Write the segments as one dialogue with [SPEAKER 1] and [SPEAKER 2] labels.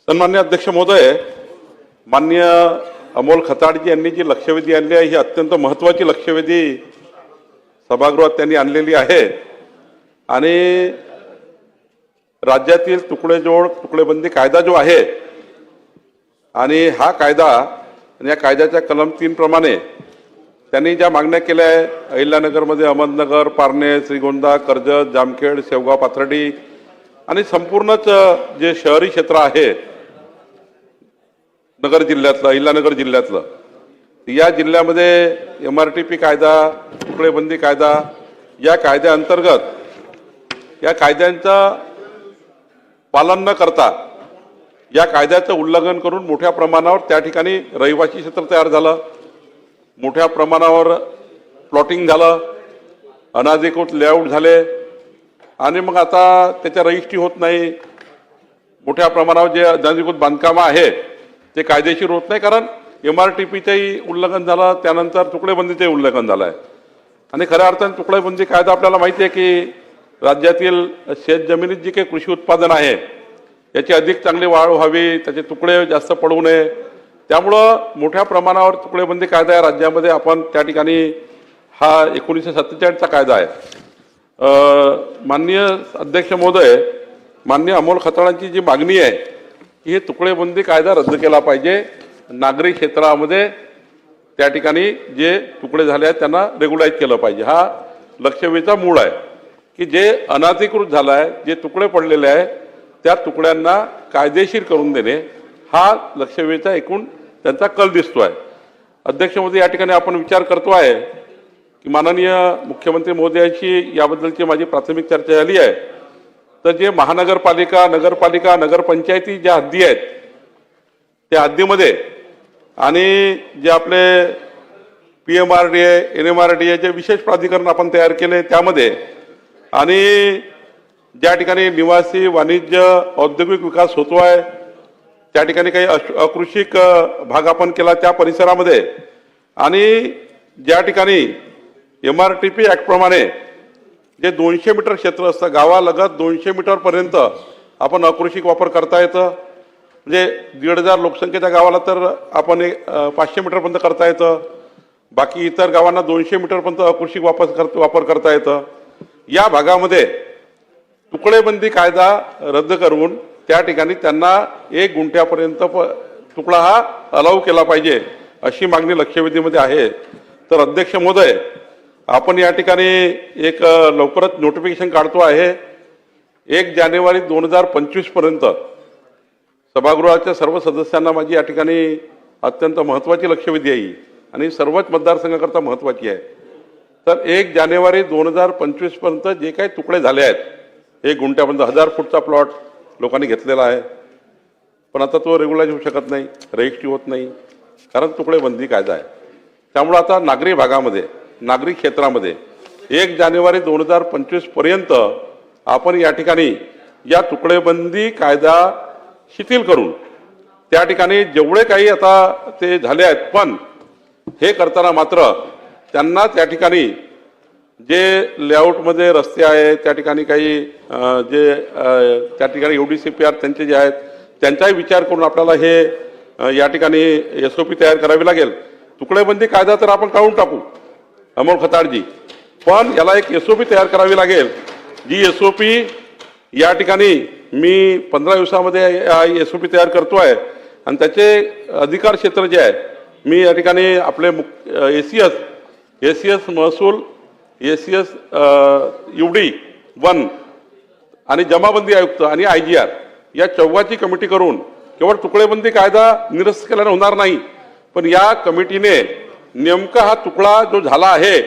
[SPEAKER 1] सन्मान्य अध्यक्ष महोदय, माननीय अमोल खताळजी यांनी जी लक्षवेधी आणली आहे ही अत्यंत महत्त्वाची लक्षवेधी सभागृहात त्यांनी आणलेली आहे आणि राज्यातील तुकडेबंदी कायदा जो आहे आणि हा कायदा आणि या कायद्याच्या कलम 3 प्रमाणे त्यांनी ज्या मागण्या केल्या आहे अहिल्यानगरमध्ये अहमदनगर, पारनेर, श्रीगोंदा, कर्जत, जामखेड, शेवगाव, पाथर्डी आणि संपूर्णच जे शहरी क्षेत्र आहे नगर जिल्ह्यातलं, अहिल्यानगर जिल्ह्यातलं, या जिल्ह्यामध्ये MRTP कायदा, तुकडेबंदी कायदा या कायद्याअंतर्गत या कायद्यांचं पालन न करता या कायद्याचं उल्लंघन करून मोठ्या प्रमाणावर त्या ठिकाणी रहिवासी क्षेत्र तयार झालं, मोठ्या प्रमाणावर प्लॉटिंग झालं, अनाधिकृत लेआउट झाले आणि मग आता त्याच्या रजिस्ट्री होत नाही, मोठ्या प्रमाणावर जे अनाधिकृत बांधकामं आहे ते कायदेशीर होत नाही, कारण MRTPचंही उल्लंघन झालं, त्यानंतर तुकडेबंदीचंही उल्लंघन झालं आहे. आणि खऱ्या अर्थाने तुकडेबंदी कायदा आपल्याला माहिती आहे की राज्यातील शेतजमिनीत जी काही कृषी उत्पादन आहे याची अधिक चांगली वाढ व्हावी, त्याचे तुकडे जास्त पडू नये, त्यामुळं मोठ्या प्रमाणावर तुकडेबंदी कायदा या राज्यामध्ये आपण त्या ठिकाणी हा 1947चा कायदा आहे. माननीय अध्यक्ष महोदय, माननीय अमोल खताळांची जी मागणी आहे की हे तुकडेबंदी कायदा रद्द केला पाहिजे, नागरी क्षेत्रामध्ये त्या ठिकाणी जे तुकडे झाले आहेत त्यांना रेग्युलाइज केलं पाहिजे. हा लक्षवेधीचा मूळ आहे की जे अनधिकृत झालं आहे, जे तुकडे पडलेले आहे त्या तुकड्यांना कायदेशीर करून देणे हा लक्षवेधीचा एकूण त्यांचा कल दिसतो आहे. अध्यक्ष महोदय, या ठिकाणी आपण विचार करतो आहे की माननीय मुख्यमंत्री महोदयांशी याबद्दलची माझी प्राथमिक चर्चा झाली आहे. तर जे महानगरपालिका, नगरपालिका, नगरपंचायती ज्या हद्दी आहेत त्या हद्दीमध्ये आणि जे आपले PMRDA, NMRDA जे विशेष प्राधिकरण आपण तयार केले त्यामध्ये आणि ज्या ठिकाणी निवासी, वाणिज्य, औद्योगिक विकास होतो आहे त्या ठिकाणी काही अकृषिक भाग आपण केला त्या परिसरामध्ये आणि ज्या ठिकाणी MRTP ॲक्ट प्रमाणे जे 200 मीटर क्षेत्र असतं गावालगत 200 मीटरपर्यंत आपण अकृषिक वापर करता येतं. म्हणजे 1,500 लोकसंख्येच्या गावाला तर आपण 500 मीटरपर्यंत करता येतं, बाकी इतर गावांना 200 मीटरपर्यंत अकृषिक वापर करता येतं. या भागामध्ये तुकडेबंदी कायदा रद्द करून त्या ठिकाणी त्यांना 1 गुंठ्यापर्यंत तुकडा हा अलाउ केला पाहिजे अशी मागणी लक्षवेधीमध्ये आहे. तर अध्यक्ष महोदय, आपण या ठिकाणी एक लवकरच नोटिफिकेशन काढतो आहे. 1 जानेवारी 2025 पर्यंत सभागृहाच्या सर्व सदस्यांना माझी या ठिकाणी अत्यंत महत्त्वाची लक्षवेधी आहे आणि सर्वच मतदारसंघाकरता महत्त्वाची आहे. तर 1 जानेवारी 2025 पर्यंत जे काही तुकडे झाले आहेत 1 गुंठ्यापर्यंत 1000 फूटचा प्लॉट लोकांनी घेतलेला आहे, पण आता तो रेग्युलाइज होऊ शकत नाही, रजिस्ट्री होत नाही, कारण तुकडेबंदी कायदा आहे. त्यामुळं आता नागरी भागामध्ये, नागरी क्षेत्रामध्ये 1 जानेवारी 2025 पर्यंत आपण या ठिकाणी या तुकडेबंदी कायदा शिथिल करून त्या ठिकाणी जेवढे काही आता ते झाले आहेत, पण हे करताना मात्र त्यांना त्या ठिकाणी जे लेआउटमध्ये रस्ते आहेत त्या ठिकाणी काही जे त्या ठिकाणी UDCPR त्यांचे जे आहेत त्यांचाही विचार करून आपल्याला हे या ठिकाणी SOP तयार करावी लागेल. तुकडेबंदी कायदा तर आपण काढून टाकू अमोल खताळजी, पण याला एक SOP तयार करावी लागेल. जी SOP या ठिकाणी मी 15 दिवसामध्ये SOP तयार करतो आहे आणि त्याचे अधिकार क्षेत्र जे आहे मी या ठिकाणी आपले ACS महसूल, ACS UD 1 आणि जमाबंदी आयुक्त आणि IGR या चौघाची कमिटी करून केवळ तुकडेबंदी कायदा निरस्त केल्याने होणार नाही, पण या कमिटीने नेमका हा तुकडा जो झाला आहे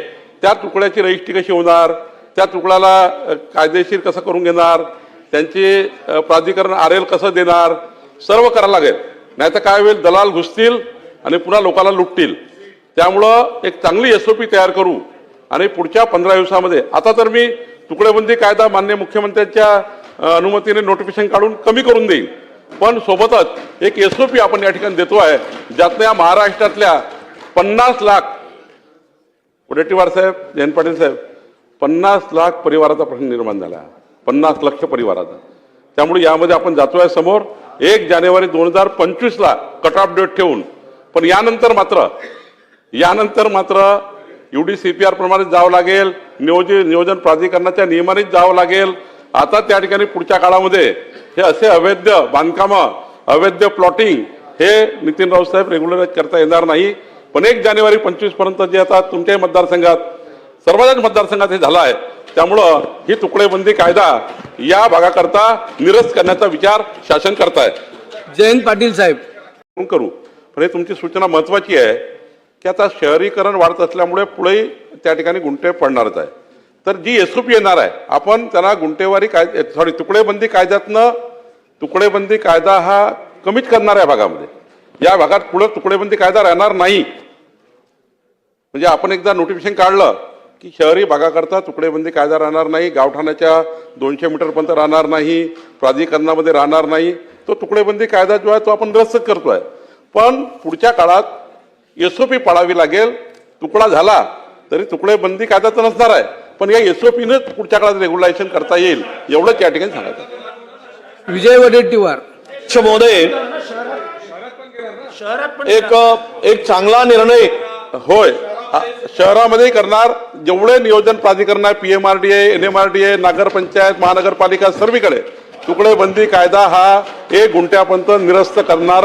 [SPEAKER 1] त्या तुकड्याची रजिस्ट्री कशी होणार, त्या तुकड्याला कायदेशीर कसं करून घेणार, त्यांचे प्राधिकरण RL कसं देणार, सर्व करायला लागेल. नाही तर काय होईल, दलाल घुसतील आणि पुन्हा लोकांना लुटतील. त्यामुळं एक चांगली SOP तयार करू आणि पुढच्या 15 दिवसामध्ये, आता तर मी तुकडेबंदी कायदा माननीय मुख्यमंत्र्यांच्या अनुमतीने नोटिफिकेशन काढून कमी करून देईल, पण सोबतच एक SOP आपण या ठिकाणी देतो आहे ज्यातनं या महाराष्ट्रातल्या 50 लाख वडेट्टीवार साहेब, जयंत पाटील साहेब, 50 लाख परिवाराचा प्रश्न निर्माण झाला, 50 लाख परिवाराचा. त्यामुळे यामध्ये आपण जातोय समोर 1 जानेवारी 2025ला कट ऑफ डेट ठेवून, पण यानंतर मात्र एवढी CPR प्रमाणे जावं लागेल, नियोजन प्राधिकरणाच्या नियमानेच जावं लागेल. आता त्या ठिकाणी पुढच्या काळामध्ये हे असे अवैध बांधकामं, अवैध प्लॉटिंग हे नितीन राऊत साहेब रेग्युलर करता येणार नाही. पण 1 जानेवारी 25 पर्यंत जे आता तुमच्याही मतदारसंघात, सर्वच मतदारसंघात हे झालं आहे, त्यामुळं ही तुकडेबंदी कायदा या भागाकरता निरस्त करण्याचा विचार शासन करताय.
[SPEAKER 2] जयंत पाटील साहेब
[SPEAKER 1] करू. पण हे तुमची सूचना महत्वाची आहे की आता शहरीकरण वाढत असल्यामुळे पुढे त्या ठिकाणी गुंठे पडणारच आहे. तर जी SOP येणार आहे, आपण त्यांना गुंठेवारी तुकडेबंदी कायद्यातनं तुकडेबंदी कायदा हा कमीच करणार आहे भागामध्ये. या भागात पुढे तुकडेबंदी कायदा राहणार नाही. म्हणजे आपण एकदा नोटिफिकेशन काढलं की शहरी भागाकरता तुकडेबंदी कायदा राहणार नाही, गावठाणाच्या 200 मीटरपर्यंत राहणार नाही, प्राधिकरणामध्ये राहणार नाही. तो तुकडेबंदी कायदा जो आहे तो आपण रद्द करतोय. पण पुढच्या काळात SOP पाळावी लागेल. तुकडा झाला तरी तुकडेबंदी कायदा तर नसणार आहे, पण या SOPनंच पुढच्या काळात रेग्युलेशन करता येईल, एवढंच या ठिकाणी सांगायचं.
[SPEAKER 2] विजय वडेट्टीवार
[SPEAKER 3] महोदय, एक चांगला निर्णय
[SPEAKER 1] होय, शहरामध्ये करणार. जेवढे नियोजन प्राधिकरण आहे, PMRDA, NMRDA, नगरपंचायत, महानगरपालिका, सर्वीकडे तुकडेबंदी कायदा हा 1 गुंठ्यापर्यंत निरस्त करणार.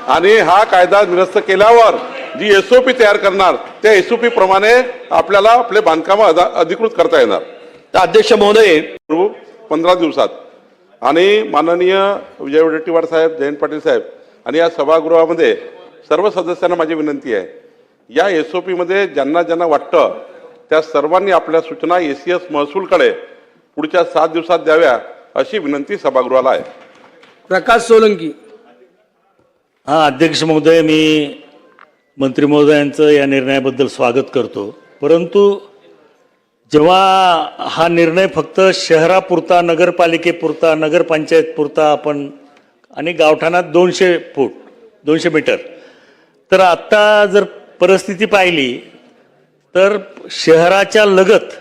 [SPEAKER 1] आणि हा कायदा निरस्त केल्यावर जी SOP तयार करणार त्या SOP प्रमाणे आपल्याला आपले बांधकाम अधिकृत करता येणार.
[SPEAKER 3] अध्यक्ष महोदय,
[SPEAKER 1] 15 दिवसात. आणि माननीय विजय वडेट्टीवार साहेब, जयंत पाटील साहेब आणि या सभागृहामध्ये सर्व सदस्यांना माझी विनंती आहे, या SOP मध्ये ज्यांना ज्यांना वाटतं त्या सर्वांनी आपल्या सूचना ACS महसूलकडे पुढच्या 7 दिवसात द्याव्या अशी विनंती सभागृहाला आहे.
[SPEAKER 2] प्रकाश सोलंकी.
[SPEAKER 4] हां, अध्यक्ष महोदय, मी मंत्री महोदयांचं या निर्णयाबद्दल स्वागत करतो. परंतु जेव्हा हा निर्णय फक्त शहरापुरता, नगरपालिकेपुरता, नगरपंचायतपुरता आपण आणि गावठाणात 200 फूट 200 मीटर, तर आत्ता जर परिस्थिती पाहिली तर शहराच्या लगत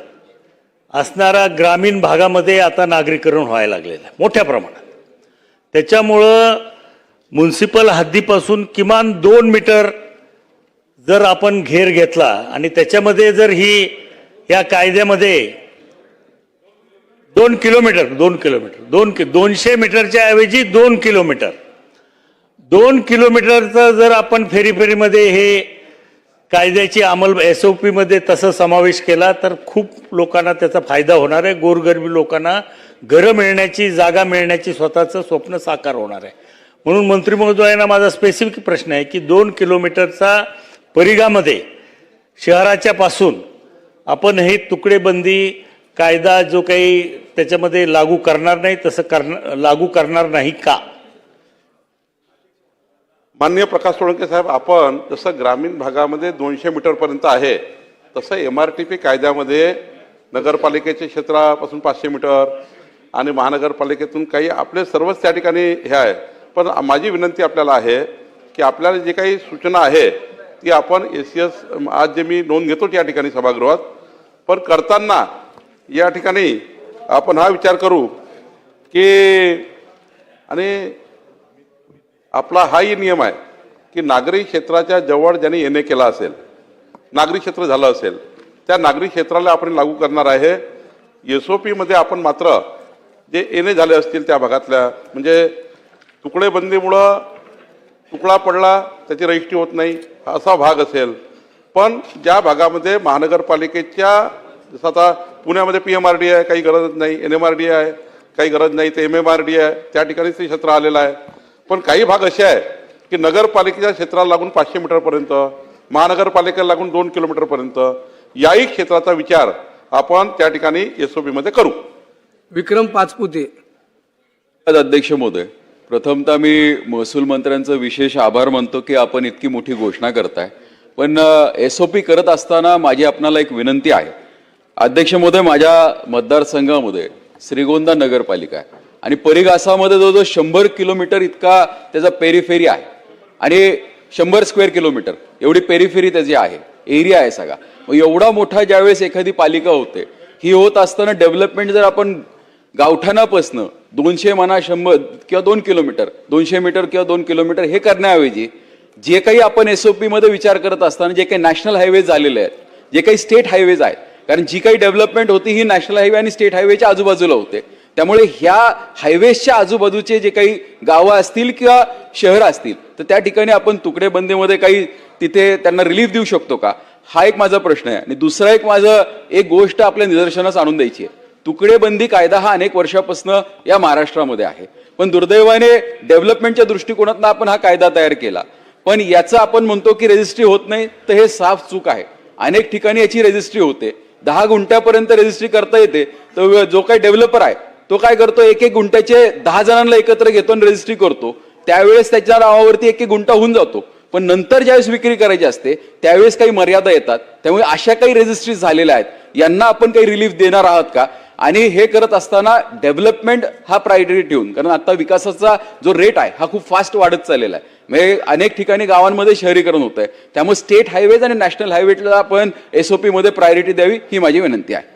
[SPEAKER 4] असणाऱ्या ग्रामीण भागामध्ये आता नागरीकरण व्हायला लागलेलं आहे मोठ्या प्रमाणात. त्याच्यामुळं म्युन्सिपल हद्दीपासून किमान 2 मीटर जर आपण घेर घेतला आणि त्याच्यामध्ये जर या कायद्यामध्ये 2 किलोमीटर 200 मीटरच्या ऐवजी 2 किलोमीटर 2 किलोमीटरचा जर आपण फेरीमध्ये हे कायद्याची SOP मध्ये तसं समावेश केला तर खूप लोकांना त्याचा फायदा होणार आहे. गोरगरिबी लोकांना घरं मिळण्याची, जागा मिळण्याची स्वतःचं स्वप्न साकार होणार आहे. म्हणून मंत्री महोदयांना माझा स्पेसिफिक प्रश्न आहे की 2 किलोमीटरचा परिघामध्ये शहराच्या पासून आपण हे तुकडेबंदी कायदा जो काही त्याच्यामध्ये लागू करणार नाही तसं लागू करणार नाही का?
[SPEAKER 1] माननीय प्रकाश सोळंके साहेब, आपण जसं ग्रामीण भागामध्ये 200 मीटरपर्यंत आहे तसं MRTP कायद्यामध्ये नगरपालिकेच्या क्षेत्रापासून 500 मीटर आणि महानगरपालिकेतून काही आपले सर्वच त्या ठिकाणी हे आहे. पण माझी विनंती आपल्याला आहे की आपल्याला जे काही सूचना आहे ती आपण ACS आज जे मी नोंद घेतो या ठिकाणी सभागृहात, पण करताना या ठिकाणी आपण हा विचार करू की, आणि आपला हाही नियम आहे की नागरी क्षेत्राच्या जवळ ज्यांनी येणे केला असेल, नागरी क्षेत्र झालं असेल, त्या नागरी क्षेत्राला आपण लागू करणार आहे. SOP मध्ये आपण मात्र जे येणे झाले असतील त्या भागातल्या, म्हणजे तुकडेबंदीमुळं तुकडा पडला त्याची रजिस्ट्री होत नाही असा भाग असेल, पण ज्या भागामध्ये महानगरपालिकेच्या, जसं आता पुण्यामध्ये PMRDA आहे, काही गरज नाही, NMRDA आहे, काही गरज नाही, ते MMRDA आहे, त्या ठिकाणी ते क्षेत्र आलेलं आहे. पण काही भाग असे आहे की नगरपालिकेच्या क्षेत्राला लागून 500 मीटरपर्यंत, महानगरपालिकेला लागून 2 किलोमीटरपर्यंत याही क्षेत्राचा विचार आपण त्या ठिकाणी SOP मध्ये करू.
[SPEAKER 2] विक्रम पाचपुते.
[SPEAKER 5] अध्यक्ष महोदय, प्रथमतः मी महसूल मंत्र्यांचं विशेष आभार मानतो की आपण इतकी मोठी घोषणा करताय. पण SOP करत असताना माझी आपणाला एक विनंती आहे. अध्यक्ष महोदय, माझ्या मतदारसंघामध्ये श्रीगोंदा नगरपालिका आहे आणि परिघासामध्ये जवळजवळ 100 किलोमीटर इतका त्याचा पेरिफेरी आहे आणि 100 स्क्वेअर किलोमीटर एवढी पेरिफेरी त्याची आहे, एरिया आहे सगळा. मग एवढा मोठा ज्यावेळेस एखादी पालिका होते, ही होत असताना डेव्हलपमेंट जर आपण गावठाणापासनं 200 म्हणा 100 किंवा 2 किलोमीटर 200 मीटर किंवा 2 किलोमीटर हे करण्याऐवजी जे काही आपण SOP मध्ये विचार करत असताना जे काही नॅशनल हायवेज झालेले आहेत, जे काही स्टेट हायवेज आहेत, कारण जी काही डेव्हलपमेंट होती ही नॅशनल हायवे आणि स्टेट हायवेच्या आजूबाजूला होते. त्यामुळे ह्या हायवेजच्या आजूबाजूचे जे काही गावं असतील किंवा शहरं असतील तर त्या ठिकाणी आपण तुकडेबंदीमध्ये काही तिथे त्यांना रिलीफ देऊ शकतो का, हा एक माझा प्रश्न आहे. आणि दुसरा एक गोष्ट आपल्या निदर्शनास आणून द्यायची आहे. तुकडेबंदी कायदा हा अनेक वर्षापासून या महाराष्ट्रामध्ये आहे, पण दुर्दैवाने डेव्हलपमेंटच्या दृष्टिकोनातून आपण हा कायदा तयार केला, पण याचं आपण म्हणतो की रजिस्ट्री होत नाही, तर हे साफ चूक आहे. अनेक ठिकाणी याची रजिस्ट्री होते, 10 गुंठ्यापर्यंत रजिस्ट्री करता येते. तर जो काही डेव्हलपर आहे तो काय करतो, 1-1 गुंठ्याचे 10 जणांना एकत्र घेतो आणि रजिस्ट्री करतो. त्यावेळेस त्याच्या नावावरती 1-1 गुंठा होऊन जातो, पण नंतर ज्यावेळेस विक्री करायची असते त्यावेळेस काही मर्यादा येतात. त्यामुळे अशा काही रजिस्ट्रीज झालेल्या आहेत, यांना आपण काही रिलीफ देणार आहात का? आणि हे करत असताना डेव्हलपमेंट हा प्रायोरिटी ठेवून, कारण आता विकासाचा जो रेट आहे हा खूप फास्ट वाढत चाललेला आहे. म्हणजे अनेक ठिकाणी गावांमध्ये शहरीकरण होत आहे. त्यामुळे स्टेट हायवेज आणि नॅशनल हायवेला आपण SOP मध्ये प्रायोरिटी द्यावी, ही माझी विनंती आहे.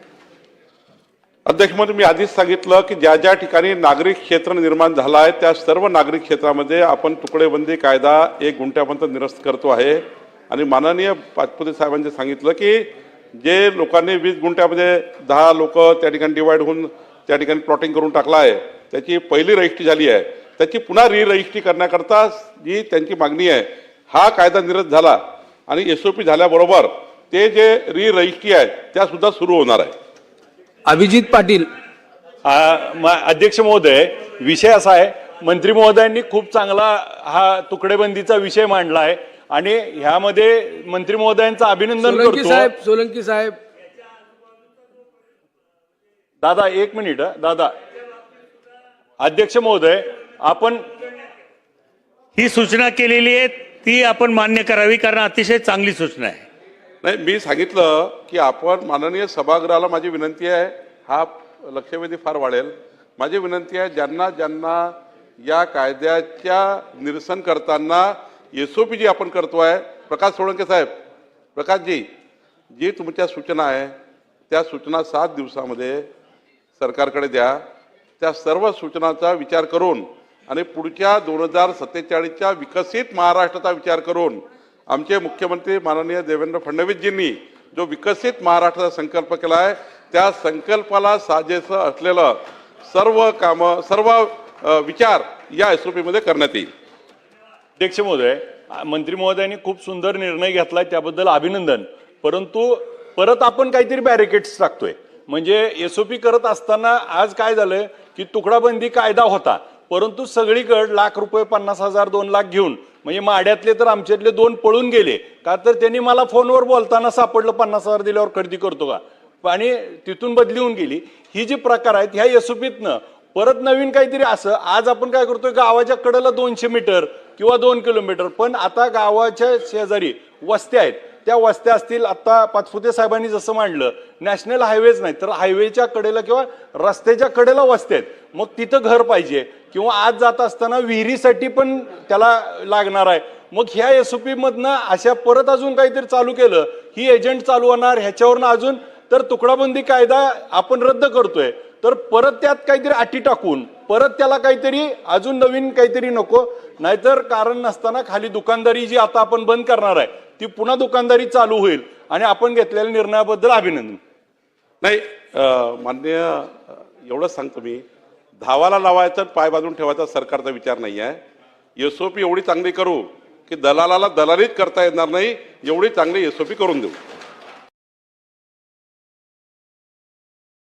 [SPEAKER 1] अध्यक्ष महोदय, मी आधीच सांगितलं की ज्या ज्या ठिकाणी नागरिक क्षेत्र निर्माण झालं आहे त्या सर्व नागरिक क्षेत्रामध्ये आपण तुकडेबंदी कायदा 1 गुंठ्यापर्यंत निरस्त करतो आहे. आणि माननीय पाचपुते साहेबांनी सांगितलं की जे लोकांनी 20 गुंठ्यामध्ये 10 लोक त्या ठिकाणी डिवाइड होऊन त्या ठिकाणी प्लॉटिंग करून टाकलं आहे, त्याची पहिली रजिस्ट्री झाली आहे, त्याची पुन्हा रजिस्ट्री करण्याकरता जी त्यांची मागणी आहे, हा कायदा निरस्त झाला आणि SOP झाल्याबरोबर ते जे रजिस्ट्री आहे त्या सुद्धा सुरू होणार आहे.
[SPEAKER 2] अभिजित पाटील.
[SPEAKER 6] अध्यक्ष महोदय, विषय असा आहे, मंत्री महोदयांनी खूप चांगला हा तुकडेबंदीचा विषय मांडला आहे आणि ह्यामध्ये मंत्री महोदयांचं अभिनंदन करतो.
[SPEAKER 2] सोलंकी साहेब
[SPEAKER 6] दादा 1 मिनिट दादा. अध्यक्ष महोदय, आपण
[SPEAKER 4] ही सूचना केलेली आहे ती आपण मान्य करावी, कारण अतिशय चांगली सूचना आहे.
[SPEAKER 1] नाही, मी सांगितलं की आपण माननीय सभागृहाला माझी विनंती आहे, हा लक्षवेधी फार वाढेल. माझी विनंती आहे, ज्यांना ज्यांना या कायद्याच्या निरसन करताना SOP जी आपण करतोय, प्रकाश सोळंके साहेब, प्रकाशजी, जी तुमच्या सूचना आहे त्या सूचना 7 दिवसामध्ये सरकारकडे द्या. त्या सर्व सूचनांचा विचार करून आणि पुढच्या 2047च्या विकसित महाराष्ट्राचा विचार करून आमचे मुख्यमंत्री माननीय देवेंद्र फडणवीसजींनी जो विकसित महाराष्ट्राचा संकल्प केला आहे त्या संकल्पाला साजेसं असलेलं सर्व कामं, सर्व विचार या SOP मध्ये करण्यात येईल.
[SPEAKER 6] अध्यक्ष महोदय, मंत्री महोदयांनी खूप सुंदर निर्णय घेतलाय, त्याबद्दल अभिनंदन. परंतु परत आपण काहीतरी बॅरिकेड्स टाकतोय. म्हणजे SOP करत असताना आज काय झालंय की तुकडाबंदी कायदा होता, परंतु सगळीकडे लाख रुपये, 50,000, 2 लाख घेऊन, म्हणजे माड्यातले तर आमच्यातले 2 पळून गेले का, तर त्यांनी मला फोनवर बोलताना सापडलं 50,000 दिल्यावर खरेदी करतो का, आणि तिथून बदली होऊन गेली. ही जी प्रकार आहेत ह्या SOPतनं परत नवीन काहीतरी असं. आज आपण काय करतोय, गावाच्या कडेला 200 मीटर किंवा 2 किलोमीटर, पण आता गावाच्या शेजारी वस्त्या आहेत, त्या वस्त्या असतील, आता पाचपुते साहेबांनी जसं मांडलं, नॅशनल हायवेज नाही तर हायवेच्या कडेला किंवा रस्त्याच्या कडेला वस्त्या आहेत, मग तिथं घर पाहिजे, किंवा आज जात असताना विहिरीसाठी पण त्याला लागणार आहे. मग ह्या SOP मधनं अशा परत अजून काहीतरी चालू केलं, ही एजंट चालू होणार, ह्याच्यावरनं अजून तर तुकडाबंदी कायदा आपण रद्द करतोय, तर परत त्यात काहीतरी अटी टाकून परत त्याला काहीतरी अजून नवीन काहीतरी नको. नाहीतर कारण नसताना खाली दुकानदारी जी आता आपण बंद करणार आहे ती पुन्हा दुकानदारी चालू होईल. आणि आपण घेतलेल्या निर्णयाबद्दल अभिनंदन.
[SPEAKER 1] नाही, माननीय, एवढंच सांगतो मी, धावाला लावायचं पाय बांधून ठेवायचा सरकारचा विचार नाही आहे. SOP एवढी चांगली करू की दलालाला दलालीच करता येणार नाही, एवढी चांगली SOP करून देऊ.